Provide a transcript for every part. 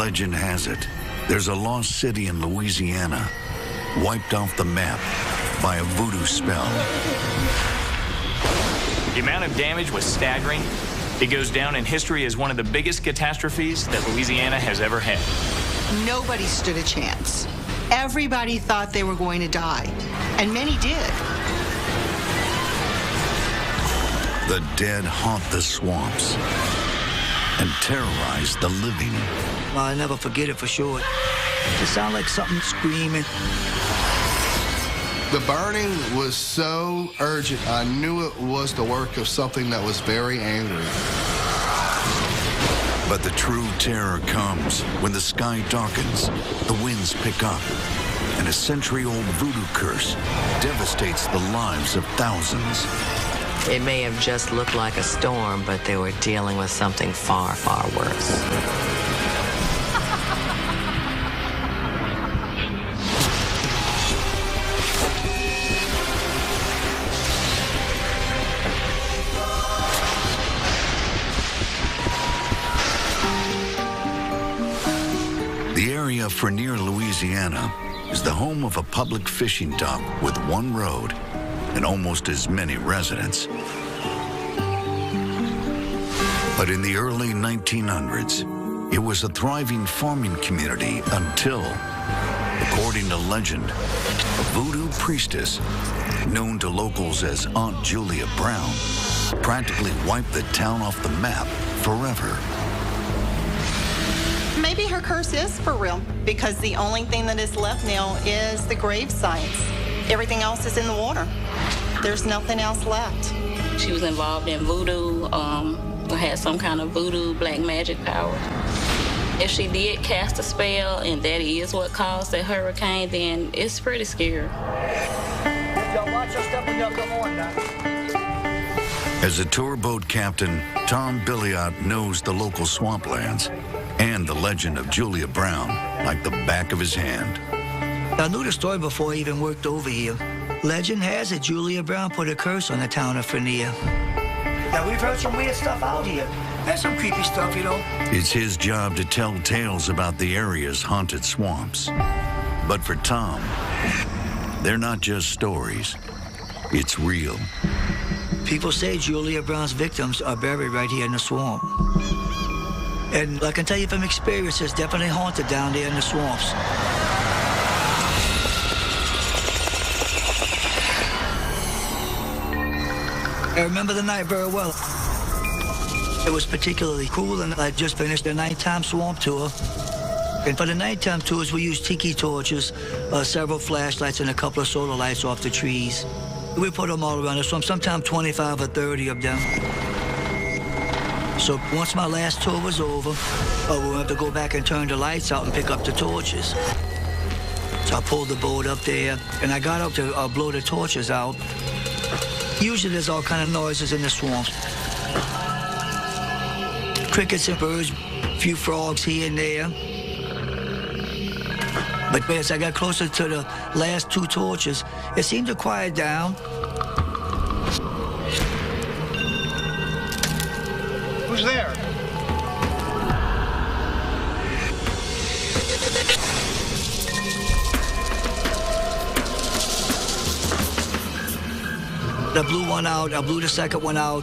Legend has it, there's a lost city in Louisiana, wiped off the map by a voodoo spell. The amount of damage was staggering. It goes down in history as one of the biggest catastrophes that Louisiana has ever had. Nobody stood a chance. Everybody thought they were going to die, and many did. The dead haunt the swamps and terrorize the living. I'll never forget it for sure. It sounded like something screaming. The burning was so urgent, I knew it was the work of something that was very angry. But the true terror comes when the sky darkens, the winds pick up, and a century-old voodoo curse devastates the lives of thousands. It may have just looked like a storm, but they were dealing with something far, far worse. The area of Frenier, Louisiana, is the home of a public fishing dock with one road and almost as many residents. But in the early 1900s, it was a thriving farming community until, according to legend, a voodoo priestess, known to locals as Aunt Julia Brown, practically wiped the town off the map forever. Maybe her curse is for real, because the only thing that is left now is the grave sites. Everything else is in the water. There's nothing else left. She was involved in voodoo, had some kind of voodoo black magic power. If she did cast a spell and that is what caused the hurricane, then it's pretty scary. Y'all watch your step when y'all come on now. As a tour boat captain, Tom Billiot knows the local swamplands and the legend of Julia Brown like the back of his hand. I knew the story before I even worked over here. Legend has it Julia Brown put a curse on the town of Frenier. Now, we've heard some weird stuff out here. That's some creepy stuff, you know. It's his job to tell tales about the area's haunted swamps. But for Tom, they're not just stories. It's real. People say Julia Brown's victims are buried right here in the swamp. And I can tell you from experience, it's definitely haunted down there in the swamps. I remember the night very well. It was particularly cool, and I just finished the nighttime swamp tour. And for the nighttime tours, we used tiki torches, several flashlights, and a couple of solar lights off the trees. We put them all around the swamp, sometimes 25 or 30 of them. So once my last tour was over, we would have to go back and turn the lights out and pick up the torches. So I pulled the boat up there, and I got up to blow the torches out. Usually there's all kind of noises in the swamps. Crickets and birds, a few frogs here and there. But as I got closer to the last two torches, it seemed to quiet down. Who's there? I blew one out, I blew the second one out.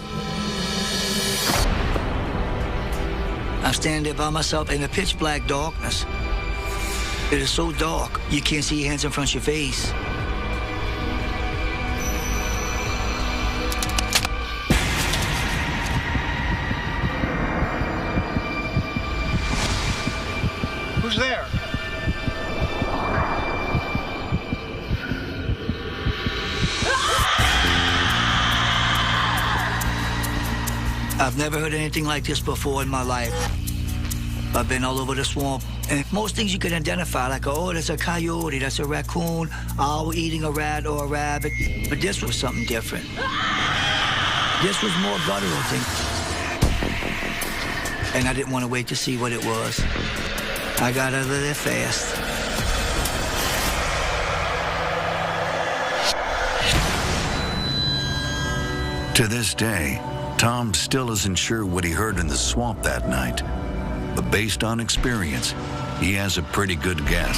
I'm standing there by myself in the pitch black darkness. It is so dark, you can't see your hands in front of your face. Who's there? I've never heard anything like this before in my life. I've been all over the swamp, and most things you can identify, like, oh, that's a coyote, that's a raccoon, owl eating a rat or a rabbit. But this was something different. This was more guttural thing. And I didn't want to wait to see what it was. I got out of there fast. To this day, Tom still isn't sure what he heard in the swamp that night. But based on experience, he has a pretty good guess.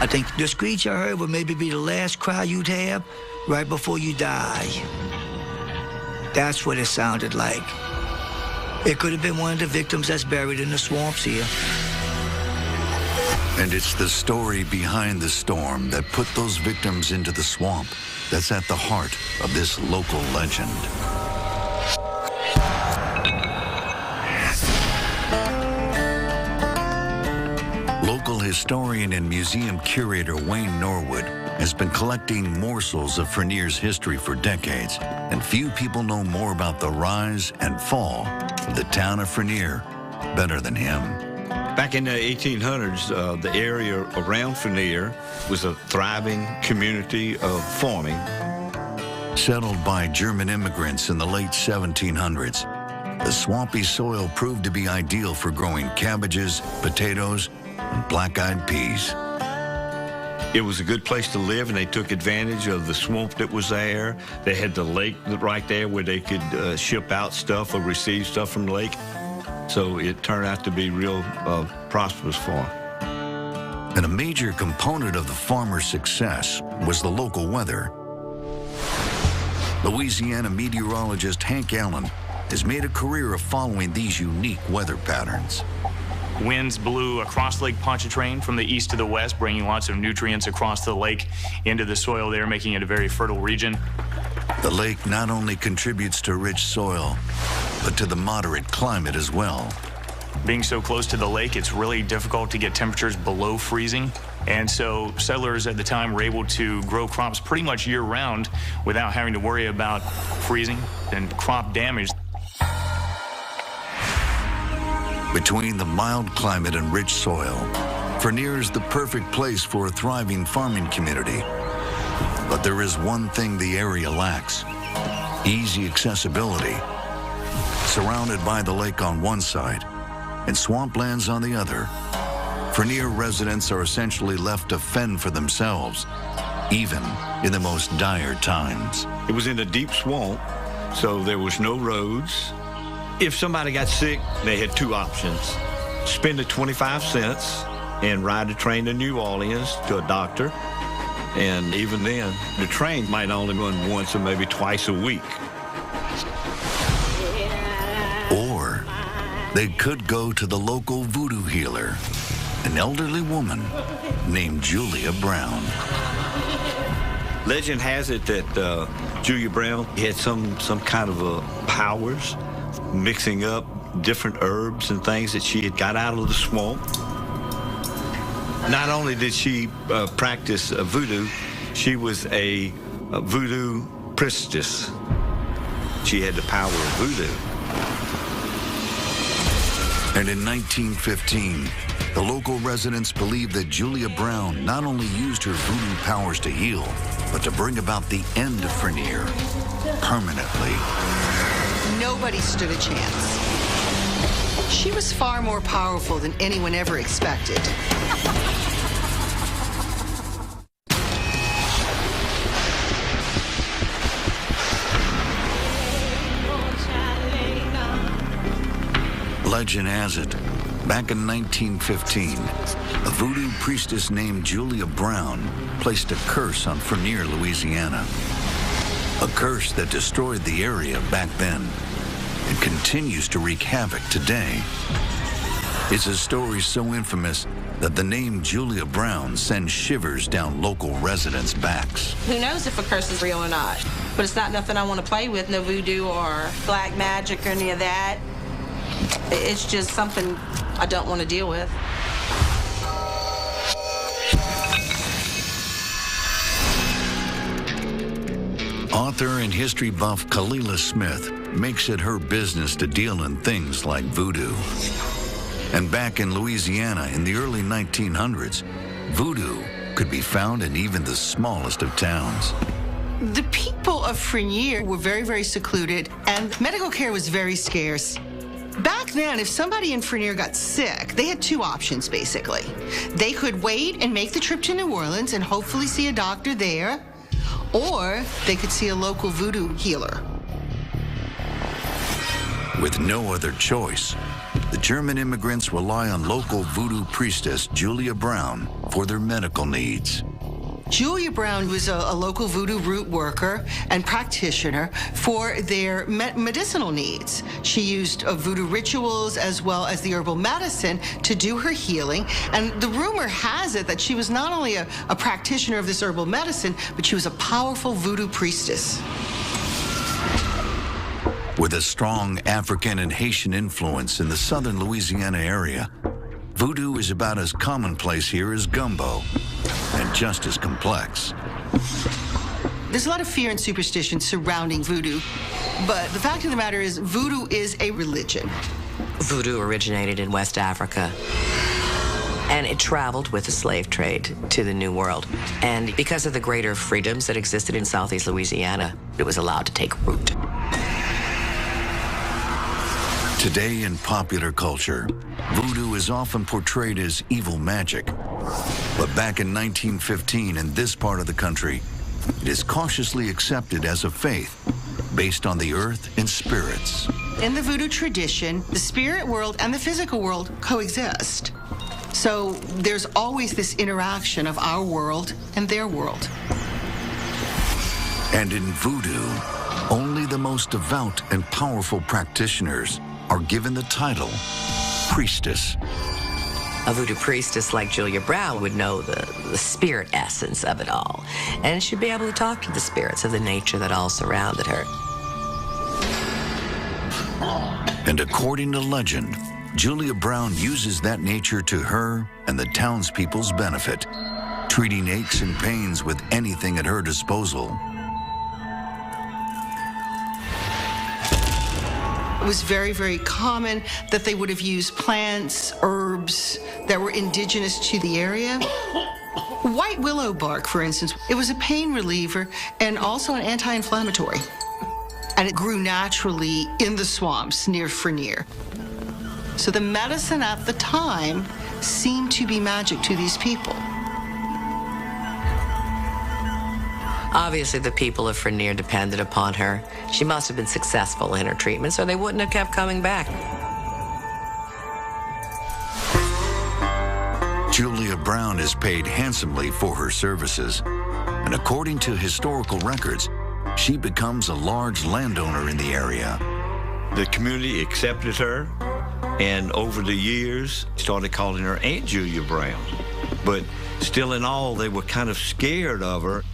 I think the screech I heard would maybe be the last cry you'd have right before you die. That's what it sounded like. It could have been one of the victims that's buried in the swamps here. And it's the story behind the storm that put those victims into the swamp that's at the heart of this local legend. Local historian and museum curator Wayne Norwood has been collecting morsels of Frenier's history for decades, and few people know more about the rise and fall of the town of Frenier better than him. Back in the 1800s, the area around Frenier was a thriving community of farming. Settled by German immigrants in the late 1700s, the swampy soil proved to be ideal for growing cabbages, potatoes, and black-eyed peas. It was a good place to live, and they took advantage of the swamp that was there. They had the lake right there where they could ship out stuff or receive stuff from the lake. So it turned out to be real prosperous for them. And a major component of the farmers' success was the local weather. Louisiana meteorologist Hank Allen has made a career of following these unique weather patterns. Winds blew across Lake Pontchartrain from the east to the west, bringing lots of nutrients across the lake into the soil there, making it a very fertile region. The lake not only contributes to rich soil, but to the moderate climate as well. Being so close to the lake, it's really difficult to get temperatures below freezing. And so settlers at the time were able to grow crops pretty much year-round without having to worry about freezing and crop damage. Between the mild climate and rich soil, Frenier is the perfect place for a thriving farming community. But there is one thing the area lacks: easy accessibility. Surrounded by the lake on one side and swamplands on the other, Frenier residents are essentially left to fend for themselves, even in the most dire times. It was in a deep swamp, so there was no roads. If somebody got sick, they had two options: spend the 25 cents and ride the train to New Orleans to a doctor. And even then, the train might only run once or maybe twice a week. Or they could go to the local voodoo healer, an elderly woman named Julia Brown. Legend has it that Julia Brown had some kind of powers, mixing up different herbs and things that she had got out of the swamp. Not only did she practice voodoo, she was a voodoo priestess. She had the power of voodoo. And in 1915, the local residents believed that Julia Brown not only used her voodoo powers to heal, but to bring about the end of Frenier permanently. Nobody stood a chance. She was far more powerful than anyone ever expected. Legend has it, back in 1915, a voodoo priestess named Julia Brown placed a curse on Frenier, Louisiana. A curse that destroyed the area back then and continues to wreak havoc today. It's a story so infamous that the name Julia Brown sends shivers down local residents' backs. Who knows if a curse is real or not? But it's not nothing I want to play with, no voodoo or black magic or any of that. It's just something I don't want to deal with. Author and history buff Kalila Smith makes it her business to deal in things like voodoo. And back in Louisiana in the early 1900s, voodoo could be found in even the smallest of towns. The people of Frenier were very, very secluded, and medical care was very scarce. Back then, if somebody in Frenier got sick, they had two options, basically. They could wait and make the trip to New Orleans and hopefully see a doctor there, or they could see a local voodoo healer. With no other choice, the German immigrants rely on local voodoo priestess Julia Brown for their medical needs. Julia Brown was a local voodoo root worker and practitioner for their medicinal needs. She used voodoo rituals as well as the herbal medicine to do her healing. And the rumor has it that she was not only a practitioner of this herbal medicine, but she was a powerful voodoo priestess. With a strong African and Haitian influence in the southern Louisiana area, voodoo is about as commonplace here as gumbo, and just as complex. There's a lot of fear and superstition surrounding voodoo, but the fact of the matter is voodoo is a religion. Voodoo originated in West Africa, and it traveled with the slave trade to the New World. And because of the greater freedoms that existed in Southeast Louisiana, it was allowed to take root. Today in popular culture, voodoo is often portrayed as evil magic. But back in 1915 in this part of the country, it is cautiously accepted as a faith based on the earth and spirits. In the voodoo tradition, the spirit world and the physical world coexist. So there's always this interaction of our world and their world. And in voodoo, only the most devout and powerful practitioners are given the title priestess. A voodoo priestess like Julia Brown would know the spirit essence of it all, and should be able to talk to the spirits of the nature that all surrounded her. And according to legend, Julia Brown uses that nature to her and the townspeople's benefit, treating aches and pains with anything at her disposal. It was very, very common that they would have used plants, herbs that were indigenous to the area. White willow bark, for instance, it was a pain reliever and also an anti-inflammatory. And it grew naturally in the swamps near Frenier. So the medicine at the time seemed to be magic to these people. Obviously, the people of Frenier depended upon her. She must have been successful in her treatments, or they wouldn't have kept coming back. Julia Brown is paid handsomely for her services, and according to historical records, she becomes a large landowner in the area. The community accepted her, and over the years, started calling her Aunt Julia Brown. But still in all, they were kind of scared of her.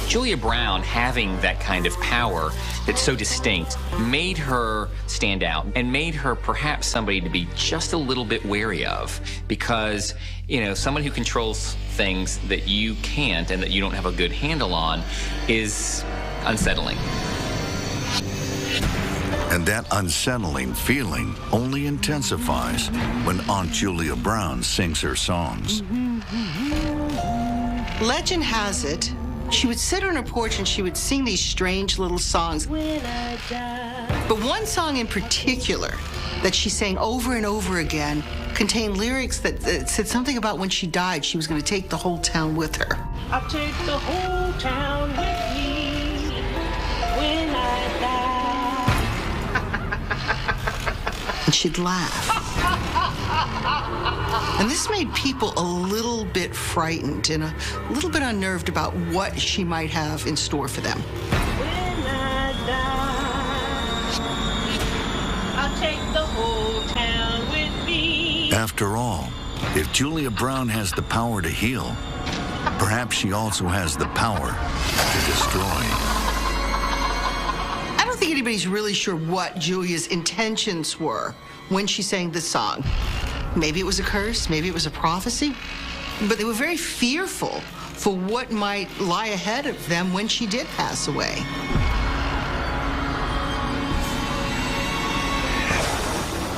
Julia Brown, having that kind of power that's so distinct, made her stand out and made her perhaps somebody to be just a little bit wary of, because, you know, someone who controls things that you can't and that you don't have a good handle on is unsettling. And that unsettling feeling only intensifies when Aunt Julia Brown sings her songs. Legend has it, she would sit on her porch and she would sing these strange little songs. But one song in particular that she sang over and over again contained lyrics that said something about when she died, she was going to take the whole town with her. I'll take the whole town with me when I die. And she'd laugh. And this made people a little bit frightened and a little bit unnerved about what she might have in store for them. When I die, I'll take the whole town with me. After all, if Julia Brown has the power to heal, perhaps she also has the power to destroy. I don't think anybody's really sure what Julia's intentions were when she sang this song. Maybe it was a curse, maybe it was a prophecy, but they were very fearful for what might lie ahead of them when she did pass away.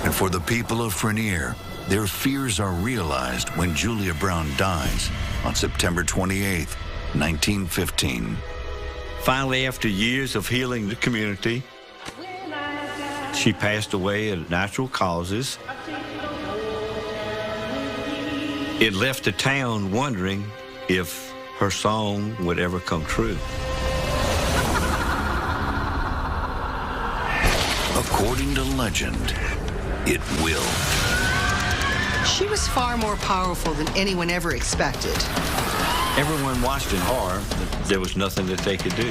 And for the people of Frenier, their fears are realized when Julia Brown dies on September 28, 1915. Finally, after years of healing the community, she passed away of natural causes. It left the town wondering if her song would ever come true. Of according to legend, it will. She was far more powerful than anyone ever expected. Everyone watched in horror, but there was nothing that they could do.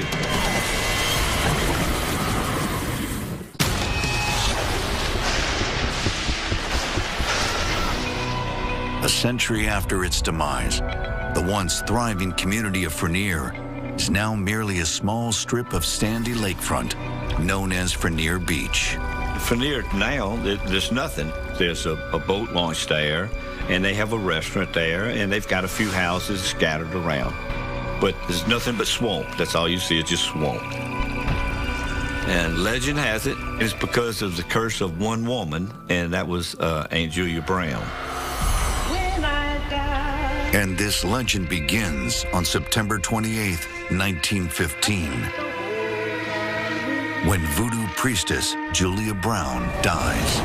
A century after its demise, the once thriving community of Frenier is now merely a small strip of sandy lakefront known as Frenier Beach. Frenier now, there's nothing. There's a boat launch there, and they have a restaurant there, and they've got a few houses scattered around. But there's nothing but swamp. That's all you see is just swamp. And legend has it, it's because of the curse of one woman, and that was Aunt Julia Brown. And this legend begins on September 28th, 1915, when voodoo priestess Julia Brown dies.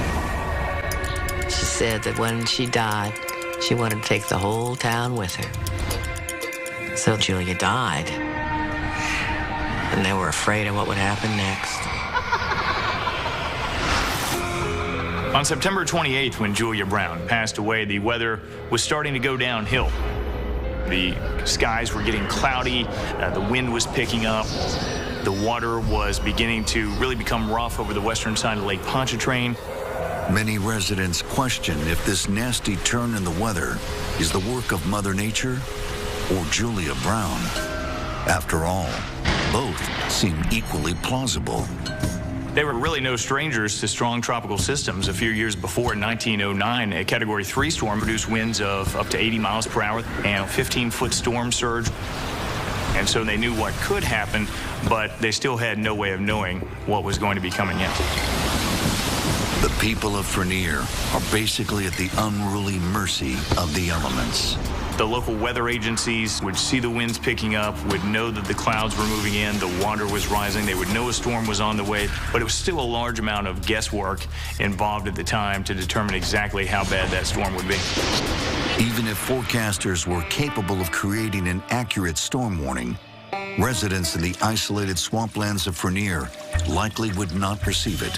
She said that when she died, she wanted to take the whole town with her. So Julia died, and they were afraid of what would happen next. On September 28th, when Julia Brown passed away, the weather was starting to go downhill. The skies were getting cloudy, the wind was picking up, the water was beginning to really become rough over the western side of Lake Pontchartrain. Many residents question if this nasty turn in the weather is the work of Mother Nature or Julia Brown. After all, both seem equally plausible. They were really no strangers to strong tropical systems. A few years before, in 1909, a Category 3 storm produced winds of up to 80 miles per hour and a 15-foot storm surge. And so they knew what could happen, but they still had no way of knowing what was going to be coming in. The people of Frenier are basically at the unruly mercy of the elements. The local weather agencies would see the winds picking up, would know that the clouds were moving in, the water was rising, they would know a storm was on the way, but it was still a large amount of guesswork involved at the time to determine exactly how bad that storm would be. Even if forecasters were capable of creating an accurate storm warning, residents in the isolated swamplands of Frenier likely would not perceive it,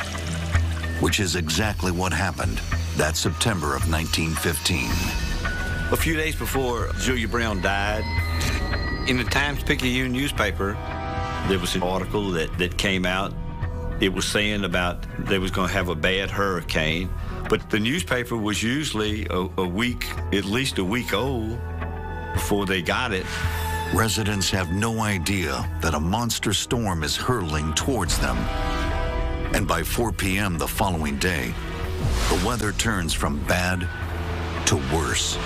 which is exactly what happened that September of 1915. A few days before Julia Brown died, in the Times-Picayune newspaper, there was an article that came out. It was saying about they was going to have a bad hurricane, but the newspaper was usually a week, at least a week old before they got it. Residents have no idea that a monster storm is hurtling towards them. And by 4 p.m. the following day, the weather turns from bad to worse.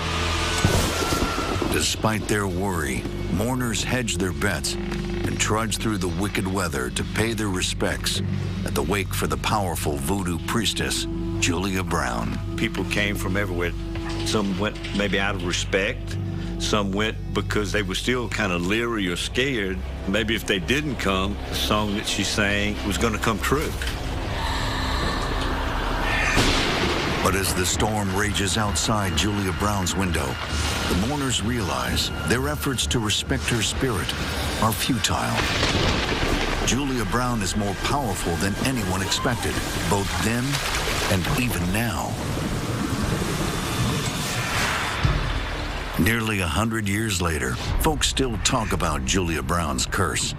Despite their worry, mourners hedge their bets and trudge through the wicked weather to pay their respects at the wake for the powerful voodoo priestess, Julia Brown. People came from everywhere. Some went maybe out of respect. Some went because they were still kind of leery or scared. Maybe if they didn't come, the song that she sang was going to come true. But as the storm rages outside Julia Brown's window, the mourners realize their efforts to respect her spirit are futile. Julia Brown is more powerful than anyone expected, both then and even now. Nearly 100 years later, folks still talk about Julia Brown's curse.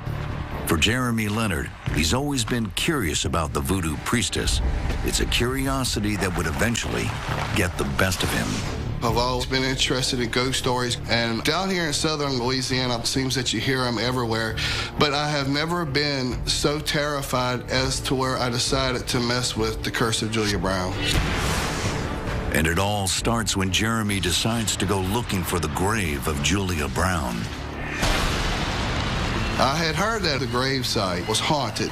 For Jeremy Leonard, he's always been curious about the voodoo priestess. It's a curiosity that would eventually get the best of him. I've always been interested in ghost stories, and down here in southern Louisiana, it seems that you hear them everywhere, but I have never been so terrified as to where I decided to mess with the curse of Julia Brown. And it all starts when Jeremy decides to go looking for the grave of Julia Brown. I had heard that the gravesite was haunted,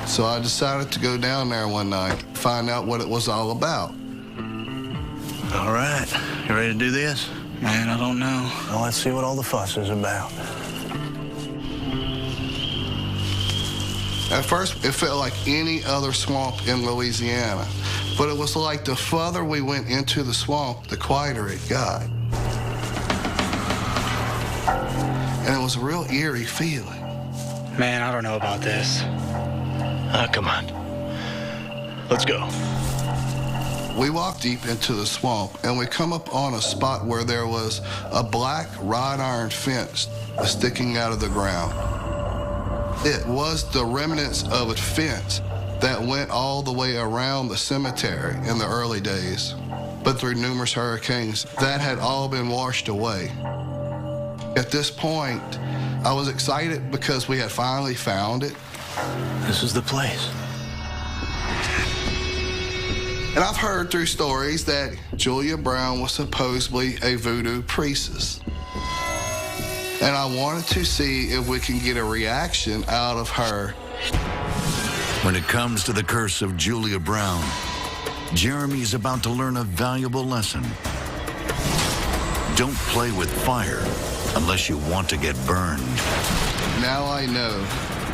so I decided to go down there one night, find out what it was all about. All right, you ready to do this? Man, I don't know. Well, let's see what all the fuss is about. At first, it felt like any other swamp in Louisiana, but it was like the further we went into the swamp, the quieter it got. And it was a real eerie feeling. Man, I don't know about this. Come on. Let's go. We walked deep into the swamp, and we come up on a spot where there was a black wrought iron fence sticking out of the ground. It was the remnants of a fence that went all the way around the cemetery in the early days. But through numerous hurricanes, that had all been washed away. At this point, I was excited because we had finally found it. This is the place. And I've heard through stories that Julia Brown was supposedly a voodoo priestess. And I wanted to see if we can get a reaction out of her. When it comes to the curse of Julia Brown, Jeremy is about to learn a valuable lesson. Don't play with fire unless you want to get burned. Now I know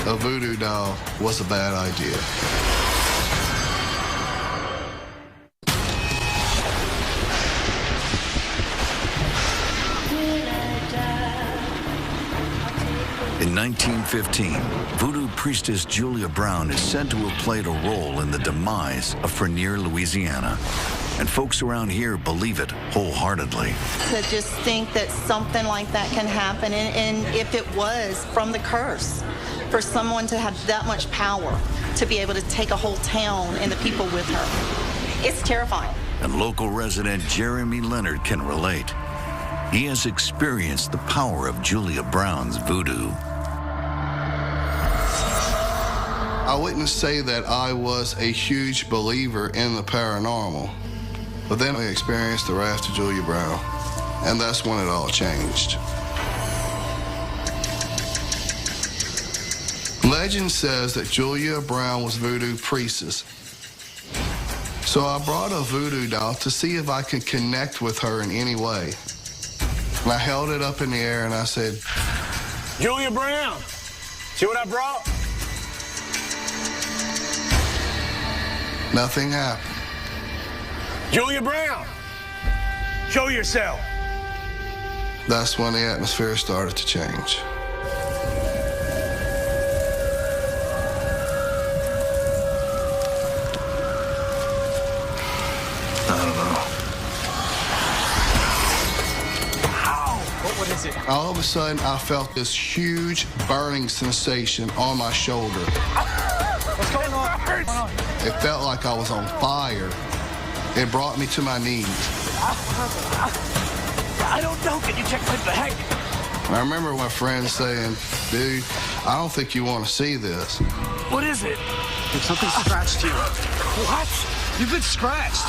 a voodoo doll was a bad idea. In 1915, voodoo priestess Julia Brown is said to have played a role in the demise of Frenier, Louisiana. And folks around here believe it wholeheartedly. To just think that something like that can happen, and if it was from the curse, for someone to have that much power, to be able to take a whole town and the people with her, it's terrifying. And local resident Jeremy Leonard can relate. He has experienced the power of Julia Brown's voodoo. I wouldn't say that I was a huge believer in the paranormal, but then I experienced the wrath of Julia Brown, and that's when it all changed. Legend says that Julia Brown was voodoo priestess. So I brought a voodoo doll to see if I could connect with her in any way. And I held it up in the air and I said, Julia Brown, see what I brought? Nothing happened. Julia Brown, show yourself. That's when the atmosphere started to change. What is it? All of a sudden, I felt this huge burning sensation on my shoulder. What's going on? It felt like I was on fire. It brought me to my knees. I don't know. Can you check my bag? I remember my friend saying, dude, I don't think you want to see this. What is it? Something scratched you. What? You've been scratched.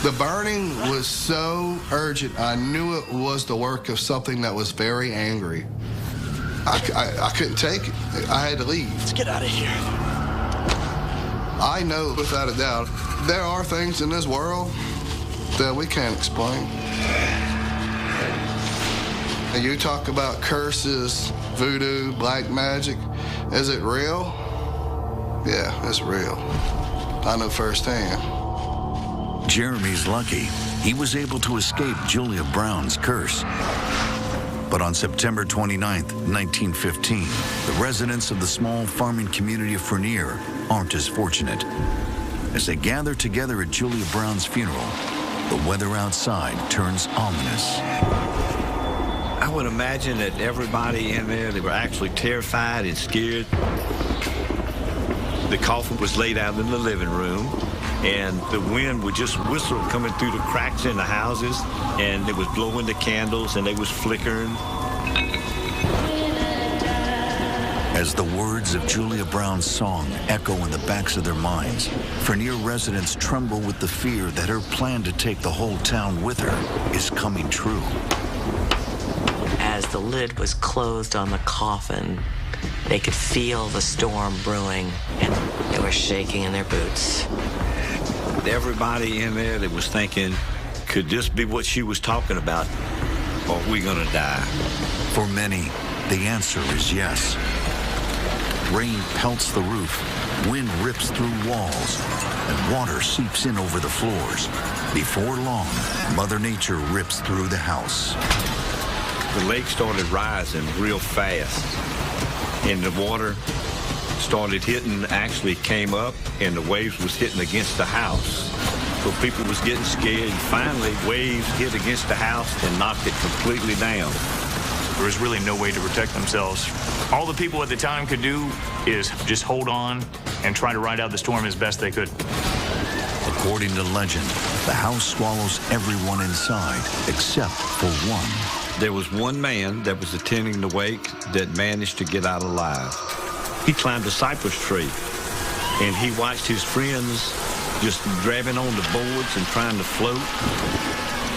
The burning was so urgent, I knew it was the work of something that was very angry. I couldn't take it. I had to leave. Let's get out of here. I know, without a doubt, there are things in this world that we can't explain. And you talk about curses, voodoo, black magic. Is it real? Yeah, it's real. I know firsthand. Jeremy's lucky. He was able to escape Julia Brown's curse. But on September 29th, 1915, the residents of the small farming community of Frenier aren't as fortunate. As they gather together at Julia Brown's funeral, the weather outside turns ominous. I would imagine that everybody in there, they were actually terrified and scared. The coffin was laid out in the living room, and the wind would just whistle coming through the cracks in the houses, and it was blowing the candles, and they was flickering. As the words of Julia Brown's song echo in the backs of their minds, Frenier residents tremble with the fear that her plan to take the whole town with her is coming true. As the lid was closed on the coffin, they could feel the storm brewing, and they were shaking in their boots. Everybody in there that was thinking, could this be what she was talking about, or are we gonna die? For many, the answer is yes. Rain pelts the roof, wind rips through walls, and water seeps in over the floors. Before long, Mother Nature rips through the house. The lake started rising real fast, and the water started hitting, actually came up, and the waves was hitting against the house. So people was getting scared. Finally, waves hit against the house and knocked it completely down. There was really no way to protect themselves. All the people at the time could do is just hold on and try to ride out the storm as best they could. According to legend, the house swallows everyone inside except for one. There was one man that was attending the wake that managed to get out alive. He climbed a cypress tree, and he watched his friends just grabbing on the boards and trying to float.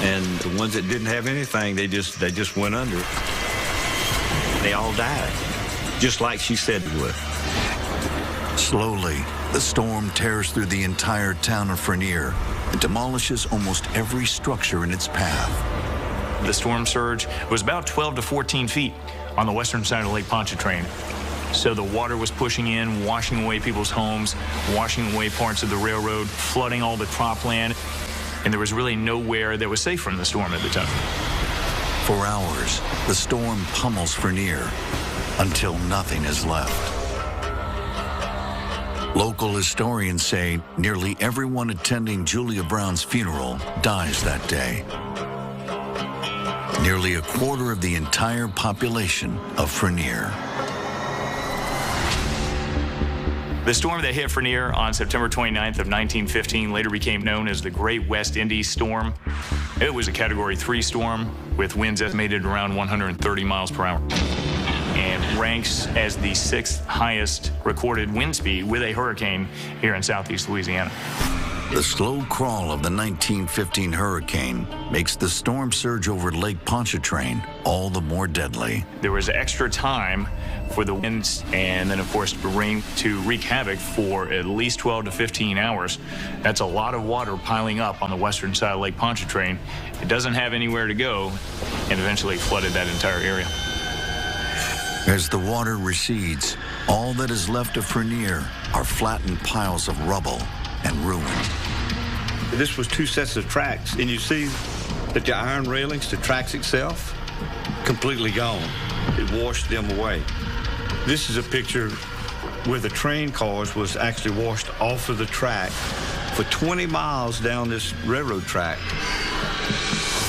And the ones that didn't have anything, they just went under. They all died, just like she said they would. Slowly, the storm tears through the entire town of Frenier and demolishes almost every structure in its path. The storm surge was about 12 to 14 feet on the western side of Lake Pontchartrain. So the water was pushing in, washing away people's homes, washing away parts of the railroad, flooding all the cropland, and there was really nowhere that was safe from the storm at the time. For hours, the storm pummels Frenier until nothing is left. Local historians say nearly everyone attending Julia Brown's funeral dies that day. Nearly a quarter of the entire population of Frenier. The storm that hit Frenier on September 29th of 1915 later became known as the Great West Indies Storm. It was a Category 3 storm with winds estimated around 130 miles per hour and ranks as the 6th highest recorded wind speed with a hurricane here in southeast Louisiana. The slow crawl of the 1915 hurricane makes the storm surge over Lake Pontchartrain all the more deadly. There was extra time for the winds and then, of course, the rain to wreak havoc for at least 12 to 15 hours. That's a lot of water piling up on the western side of Lake Pontchartrain. It doesn't have anywhere to go and eventually flooded that entire area. As the water recedes, all that is left of Frenier are flattened piles of rubble and ruin. This was 2 sets of tracks, and you see that the iron railings, the tracks itself, completely gone. It washed them away. This is a picture where the train cars was actually washed off of the track for 20 miles down this railroad track.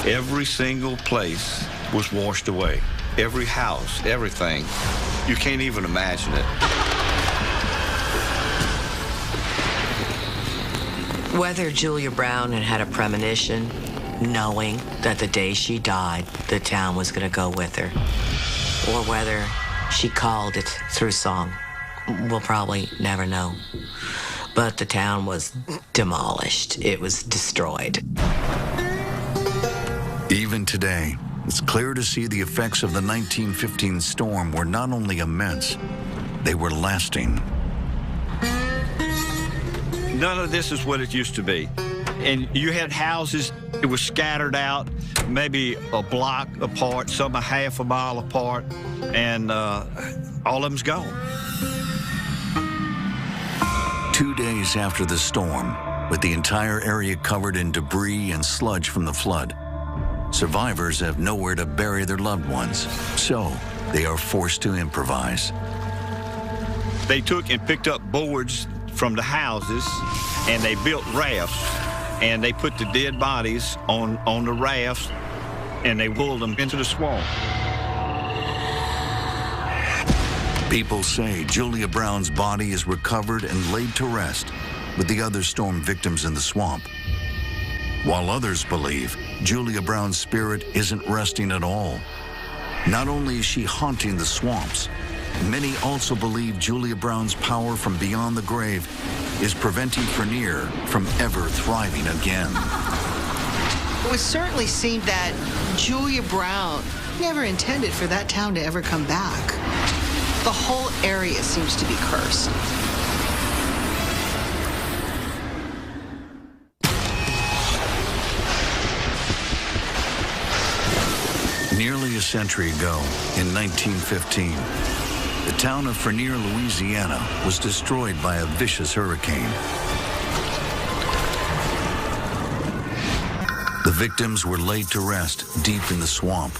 Every single place was washed away. Every house, everything. You can't even imagine it. Whether Julia Brown had a premonition, knowing that the day she died, the town was going to go with her, or whether she called it through song, we'll probably never know. But the town was demolished. It was destroyed. Even today, it's clear to see the effects of the 1915 storm were not only immense, they were lasting. None of this is what it used to be. And you had houses, it was scattered out, maybe a block apart, some a half a mile apart, and all of them's gone. 2 days after the storm, with the entire area covered in debris and sludge from the flood, survivors have nowhere to bury their loved ones, so they are forced to improvise. They took and picked up boards from the houses, and they built rafts, and they put the dead bodies on the rafts, and they pulled them into the swamp. People say Julia Brown's body is recovered and laid to rest with the other storm victims in the swamp, while others believe Julia Brown's spirit isn't resting at all. Not only is she haunting the swamps, many also believe Julia Brown's power from beyond the grave is preventing Frenier from ever thriving again. It would certainly seem that Julia Brown never intended for that town to ever come back. The whole area seems to be cursed. Nearly a century ago, in 1915, the town of Frenier, Louisiana, was destroyed by a vicious hurricane. The victims were laid to rest deep in the swamp,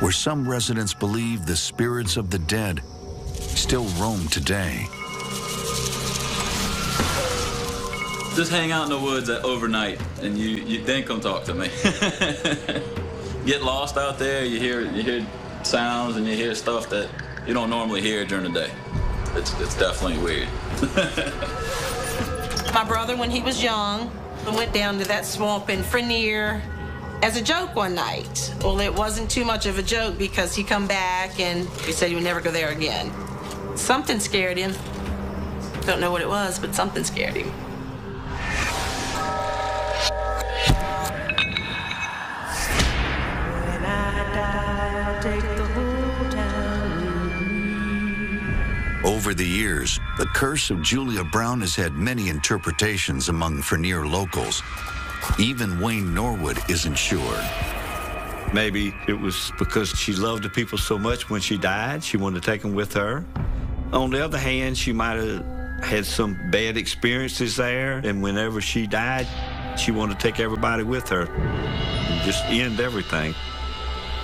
where some residents believe the spirits of the dead still roam today. Just hang out in the woods overnight, and you then come talk to me. Get lost out there. You hear sounds and you hear stuff that you don't normally hear during the day. It's definitely weird. My brother, when he was young, went down to that swamp in Frenier as a joke one night. Well, it wasn't too much of a joke because he come back and he said he would never go there again. Something scared him. Don't know what it was, but something scared him. When I die, I'll take the whole town with me. Over the years, the curse of Julia Brown has had many interpretations among Frenier locals. Even Wayne Norwood isn't sure. Maybe it was because she loved the people so much when she died, she wanted to take them with her. On the other hand, she might have had some bad experiences there, and whenever she died, she wanted to take everybody with her and just end everything.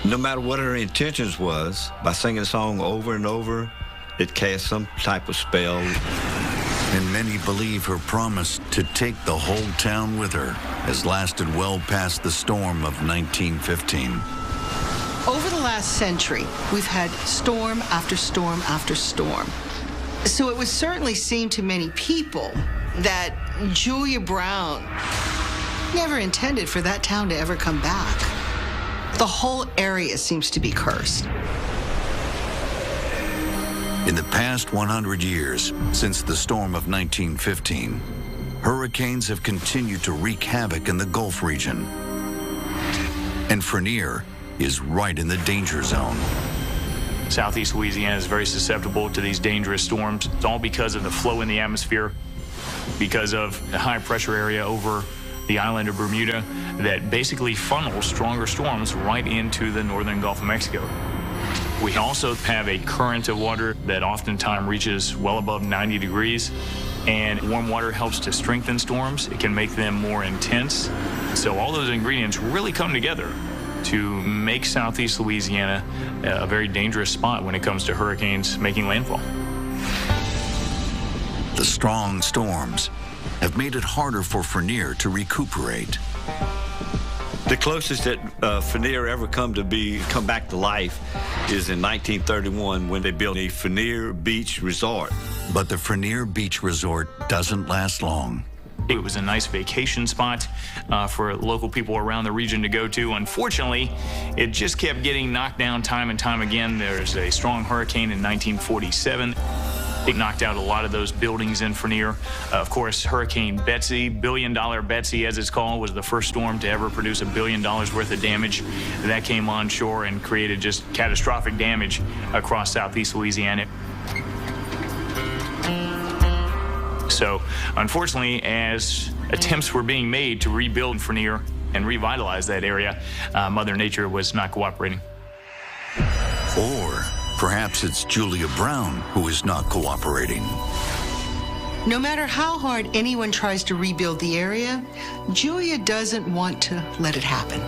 No matter what her intentions was, by singing a song over and over, it cast some type of spell. And many believe her promise to take the whole town with her has lasted well past the storm of 1915. Over the last century, we've had storm after storm after storm. So it would certainly seem to many people that Julia Brown never intended for that town to ever come back. The whole area seems to be cursed. In the past 100 years, since the storm of 1915, hurricanes have continued to wreak havoc in the Gulf region. And Frenier is right in the danger zone. Southeast Louisiana is very susceptible to these dangerous storms. It's all because of the flow in the atmosphere, because of the high pressure area over the island of Bermuda that basically funnels stronger storms right into the northern Gulf of Mexico. We also have a current of water that oftentimes reaches well above 90 degrees, and warm water helps to strengthen storms. It can make them more intense. So all those ingredients really come together to make Southeast Louisiana a very dangerous spot when it comes to hurricanes making landfall. The strong storms have made it harder for Frenier to recuperate. The closest that Frenier ever come back to life is in 1931 when they built a Frenier Beach Resort. But the Frenier Beach Resort doesn't last long. It was a nice vacation spot for local people around the region to go to. Unfortunately, it just kept getting knocked down time and time again. There's a strong hurricane in 1947. It knocked out a lot of those buildings in Frenier. Of course, Hurricane Betsy, billion-dollar Betsy as it's called, was the first storm to ever produce $1 billion worth of damage. That came on shore and created just catastrophic damage across Southeast Louisiana. So, unfortunately, as attempts were being made to rebuild Frenier and revitalize that area, Mother Nature was not cooperating. Or perhaps it's Julia Brown who is not cooperating. No matter how hard anyone tries to rebuild the area, Julia doesn't want to let it happen.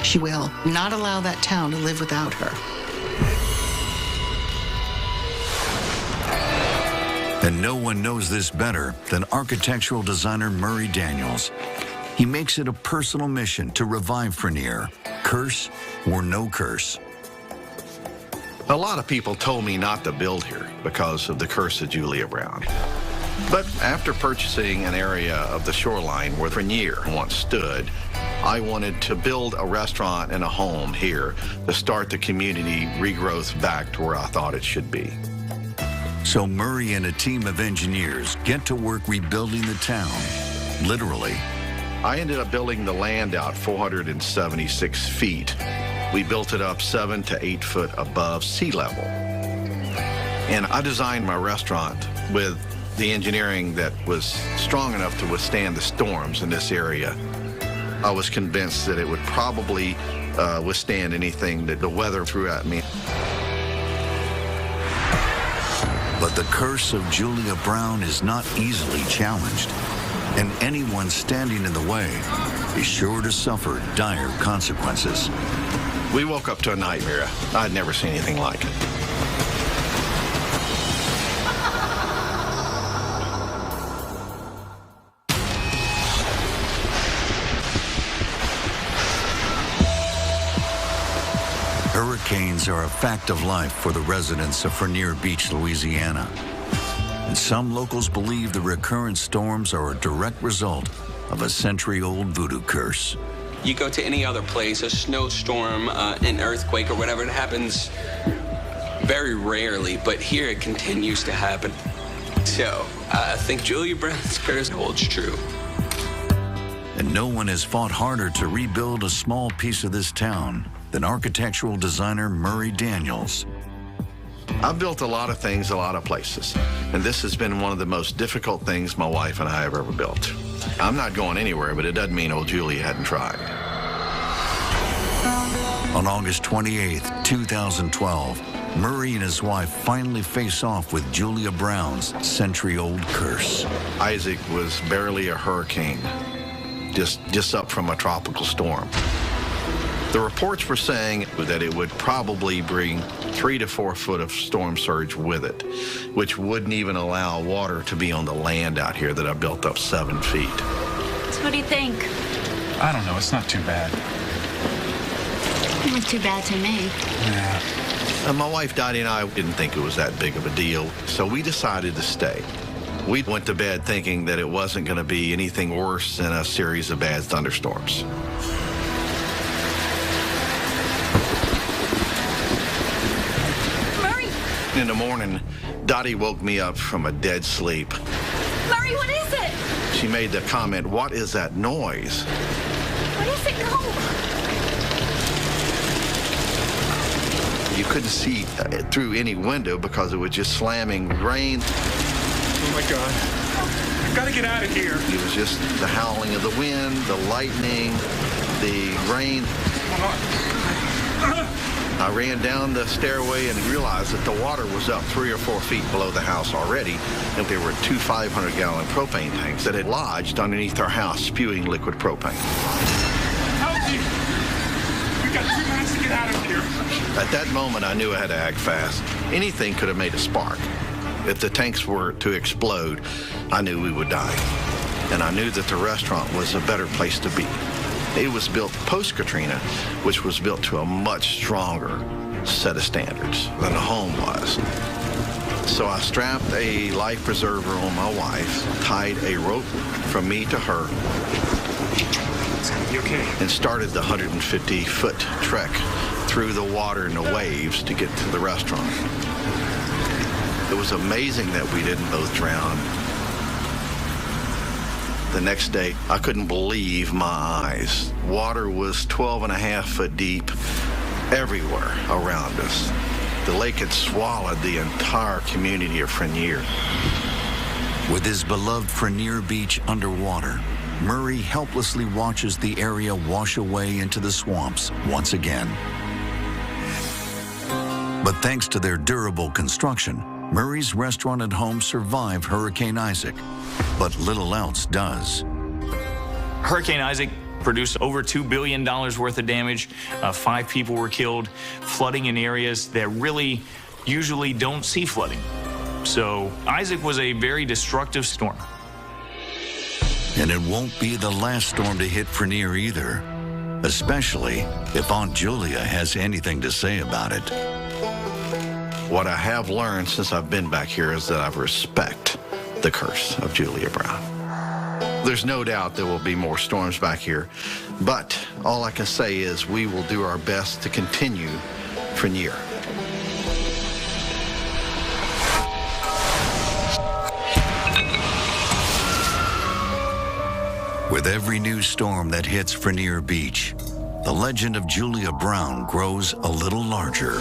She will not allow that town to live without her. And no one knows this better than architectural designer Murray Daniels. He makes it a personal mission to revive Frenier, curse or no curse. A lot of people told me not to build here because of the curse of Julia Brown. But after purchasing an area of the shoreline where Frenier once stood, I wanted to build a restaurant and a home here to start the community regrowth back to where I thought it should be. So Murray and a team of engineers get to work rebuilding the town, literally. I ended up building the land out 476 feet. We built it up 7 to 8 foot above sea level. And I designed my restaurant with the engineering that was strong enough to withstand the storms in this area. I was convinced that it would probably withstand anything that the weather threw at me. But the curse of Julia Brown is not easily challenged, and anyone standing in the way is sure to suffer dire consequences. We woke up to a nightmare. I'd never seen anything like it. Hurricanes are a fact of life for the residents of Rainier Beach, Louisiana. And some locals believe the recurrent storms are a direct result of a century-old voodoo curse. You go to any other place, a snowstorm, an earthquake, or whatever, it happens very rarely, but here it continues to happen. So I think Julia Brown's curse holds true. And no one has fought harder to rebuild a small piece of this town than architectural designer Murray Daniels. I've built a lot of things, a lot of places, and this has been one of the most difficult things my wife and I have ever built. I'm not going anywhere, but it doesn't mean old Julie hadn't tried. On August 28, 2012, Murray and his wife finally face off with Julia Brown's century-old curse. Isaac was barely a hurricane, just up from a tropical storm. The reports were saying that it would probably bring 3 to 4 foot of storm surge with it, which wouldn't even allow water to be on the land out here that I built up 7 feet. So what do you think? I don't know. It's not too bad. It was too bad to me. Yeah. And my wife, Dottie, and I didn't think it was that big of a deal, so we decided to stay. We went to bed thinking that it wasn't going to be anything worse than a series of bad thunderstorms. In the morning, Dottie woke me up from a dead sleep. Murray, what is it? She made the comment, "What is that noise?" Where does it go? You couldn't see through any window because it was just slamming rain. Oh my God. I've got to get out of here. It was just the howling of the wind, the lightning, the rain. I ran down the stairway and realized that the water was up 3 or 4 feet below the house already, and there were 2 500-gallon propane tanks that had lodged underneath our house, spewing liquid propane. Help me! We've got 2 minutes to get out of here. At that moment, I knew I had to act fast. Anything could have made a spark. If the tanks were to explode, I knew we would die. And I knew that the restaurant was a better place to be. It was built post-Katrina, which was built to a much stronger set of standards than the home was. So I strapped a life preserver on my wife, tied a rope from me to her, You okay? and started the 150-foot trek through the water and the waves to get to the restaurant. It was amazing that we didn't both drown. The next day, I couldn't believe my eyes. Water was 12.5 foot deep everywhere around us. The lake had swallowed the entire community of Rainier. With his beloved Rainier Beach underwater, Murray helplessly watches the area wash away into the swamps once again. But thanks to their durable construction, Murray's restaurant and home survived Hurricane Isaac, but little else does. Hurricane Isaac produced over $2 billion worth of damage. 5 people were killed, flooding in areas that really usually don't see flooding. So Isaac was a very destructive storm. And it won't be the last storm to hit Rainier either, especially if Aunt Julia has anything to say about it. What I have learned since I've been back here is that I respect the curse of Julia Brown. There's no doubt there will be more storms back here, but all I can say is we will do our best to continue Rainier. With every new storm that hits Rainier Beach, the legend of Julia Brown grows a little larger.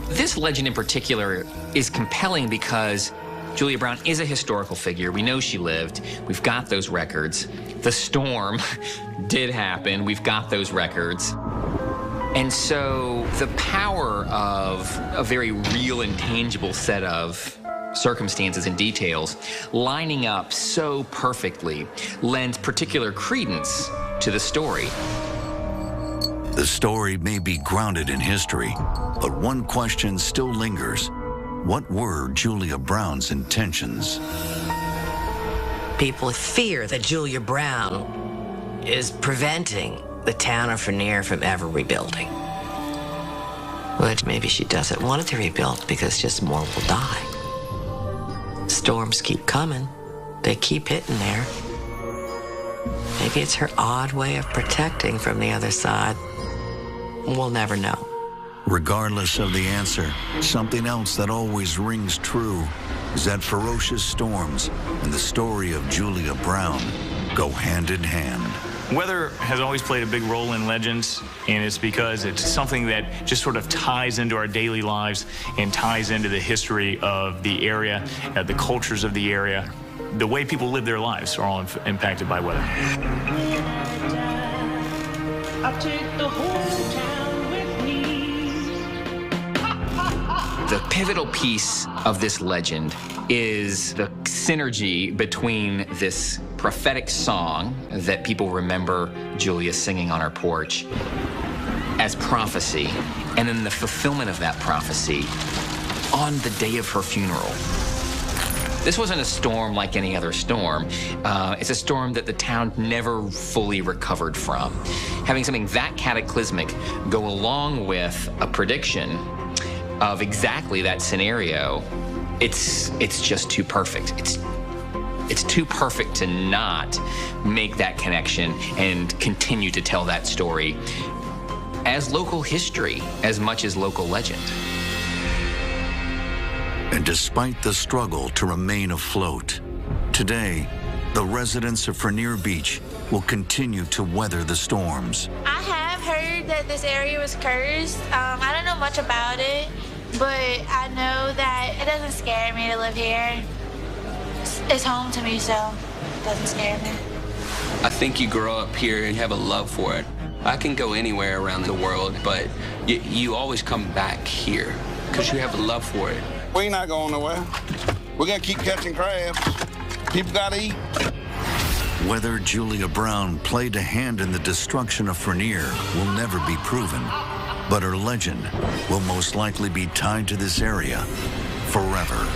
This legend in particular is compelling because Julia Brown is a historical figure. We know she lived. We've got those records. The storm did happen. We've got those records. And so the power of a very real and tangible set of circumstances and details lining up so perfectly lends particular credence to the story. The story may be grounded in history, but one question still lingers. What were Julia Brown's intentions? People fear that Julia Brown is preventing the town of Frenier from ever rebuilding. Which maybe she doesn't want it to rebuild because just more will die. Storms keep coming. They keep hitting there. Maybe it's her odd way of protecting from the other side. We'll never know. Regardless of the answer, something else that always rings true is that ferocious storms and the story of Julia Brown go hand in hand. Weather has always played a big role in legends, and it's because it's something that just sort of ties into our daily lives and ties into the history of the area, the cultures of the area. The way people live their lives are all impacted by weather. I'll take the whole town with me. The pivotal piece of this legend is the synergy between this prophetic song that people remember Julia singing on her porch as prophecy, and then the fulfillment of that prophecy on the day of her funeral. This wasn't a storm like any other storm. It's a storm that the town never fully recovered from. Having something that cataclysmic go along with a prediction of exactly that scenario, it's just too perfect. It's too perfect to not make that connection and continue to tell that story as local history as much as local legend. And despite the struggle to remain afloat, today, the residents of Frenier Beach will continue to weather the storms. I have heard that this area was cursed. I don't know much about it, but I know that it doesn't scare me to live here. It's home to me, so it doesn't scare me. I think you grow up here and have a love for it. I can go anywhere around the world, but you always come back here because you have a love for it. We ain't not going nowhere. We're gonna keep catching crabs. People gotta eat. Whether Julia Brown played a hand in the destruction of Frenier will never be proven, but her legend will most likely be tied to this area forever.